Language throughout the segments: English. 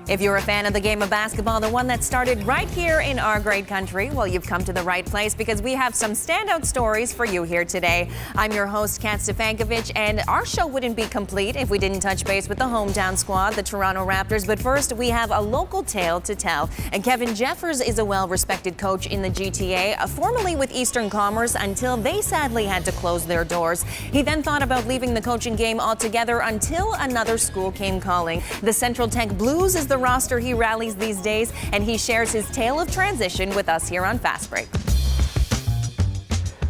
If you're a fan of the game of basketball, the one that started right here in our great country, well, you've come to the right place because we have some standout stories for you here today. I'm your host, Kat Stefankovich, and our show wouldn't be complete if we didn't touch base with the hometown squad, the Toronto Raptors. But first, we have a local tale to tell. And Kevin Jeffers is a well-respected coach in the GTA, formerly with Eastern Commerce until they sadly had to close their doors. He then thought about leaving the coaching game altogether until another school came calling. The Central Tech Blues is the roster he rallies these days, and he shares his tale of transition with us here on Fast Break.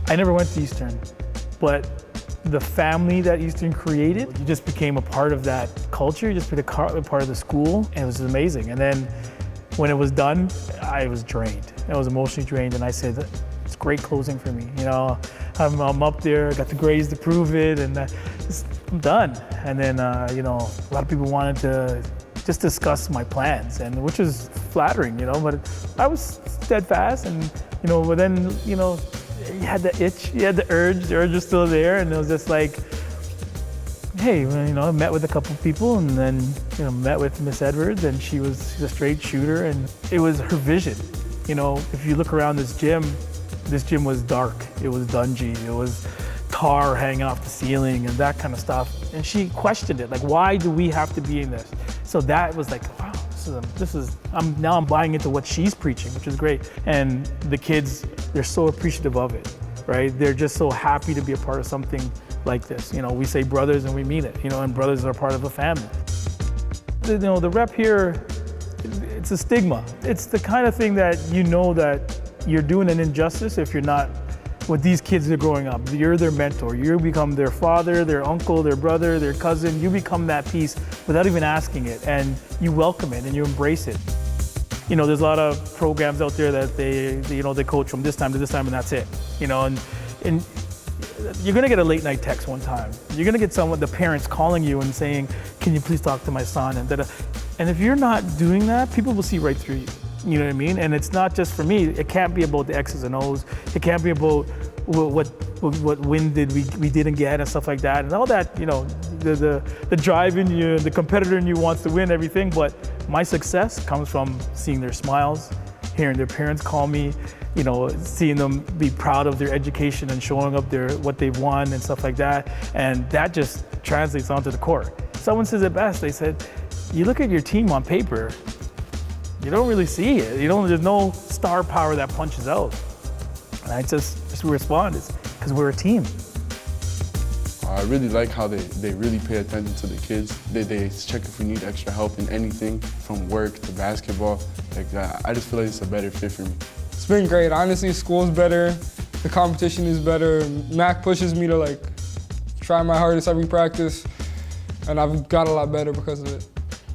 I never went to Eastern, but the family that Eastern created, you just became a part of that culture, you just became a part of the school, and it was amazing. And then when it was done, I was drained. I was emotionally drained, and I said, it's great closing for me. You know, I'm up there, got the grades to prove it, and I'm done. And then, you know, a lot of people wanted to just discuss my plans, and which was flattering, you know, but I was steadfast, and, you know, but then, you know, you had the itch, you had the urge was still there, and it was just like, hey, you know, I met with a couple people, and then, you know, met with Miss Edwards, and she's a straight shooter, and it was her vision. You know, if you look around this gym was dark, it was dungy, it was tar hanging off the ceiling and that kind of stuff. And she questioned it, like, why do we have to be in this? So that was like, wow, I'm buying into what she's preaching, which is great. And the kids, they're so appreciative of it, right? They're just so happy to be a part of something like this. You know, we say brothers and we mean it, you know, and brothers are part of a family. You know, the rep here, it's a stigma. It's the kind of thing that you know that you're doing an injustice if you're not what these kids are growing up. You're their mentor. You become their father, their uncle, their brother, their cousin. You become that piece without even asking it, and you welcome it and you embrace it. You know, there's a lot of programs out there that they coach from this time to this time and that's it. You know, and you're gonna get a late night text one time. You're gonna get the parents calling you and saying, can you please talk to my son? And if you're not doing that, people will see right through you. You know what I mean? And it's not just for me. It can't be about the X's and O's. It can't be about what win we didn't get and stuff like that. And all that, you know, the drive in you, the competitor in you wants to win everything. But my success comes from seeing their smiles, hearing their parents call me, you know, seeing them be proud of their education and showing up what they've won and stuff like that. And that just translates onto the court. Someone says it best. They said, you look at your team on paper, you don't really see it. There's no star power that punches out. And I just respond, it's because we're a team. I really like how they really pay attention to the kids. They check if we need extra help in anything from work to basketball. Like I just feel like it's a better fit for me. It's been great. Honestly, school's better. The competition is better. Mac pushes me to like try my hardest every practice. And I've got a lot better because of it.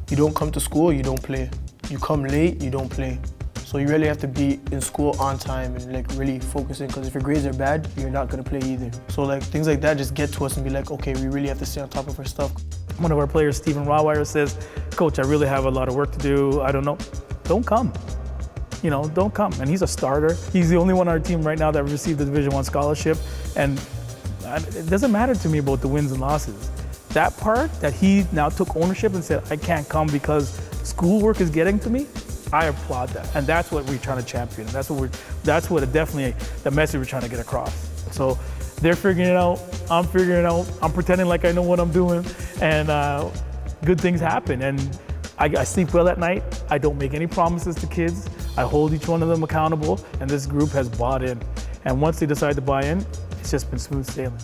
You don't come to school, you don't play. You come late, you don't play. So you really have to be in school on time and like really focusing, because if your grades are bad, you're not gonna play either. So like things like that just get to us and be like, okay, we really have to stay on top of our stuff. One of our players, Stephen Rawire, says, Coach, I really have a lot of work to do. I don't know. Don't come. You know, don't come. And he's a starter. He's the only one on our team right now that received the Division I scholarship. And it doesn't matter to me about the wins and losses. That part that he now took ownership and said, I can't come because schoolwork is getting to me, I applaud that. And that's what we're trying to champion. That's what definitely the message we're trying to get across. So they're figuring it out, I'm figuring it out, I'm pretending like I know what I'm doing, and good things happen. And I sleep well at night. I don't make any promises to kids. I hold each one of them accountable, and this group has bought in. And once they decide to buy in, it's just been smooth sailing.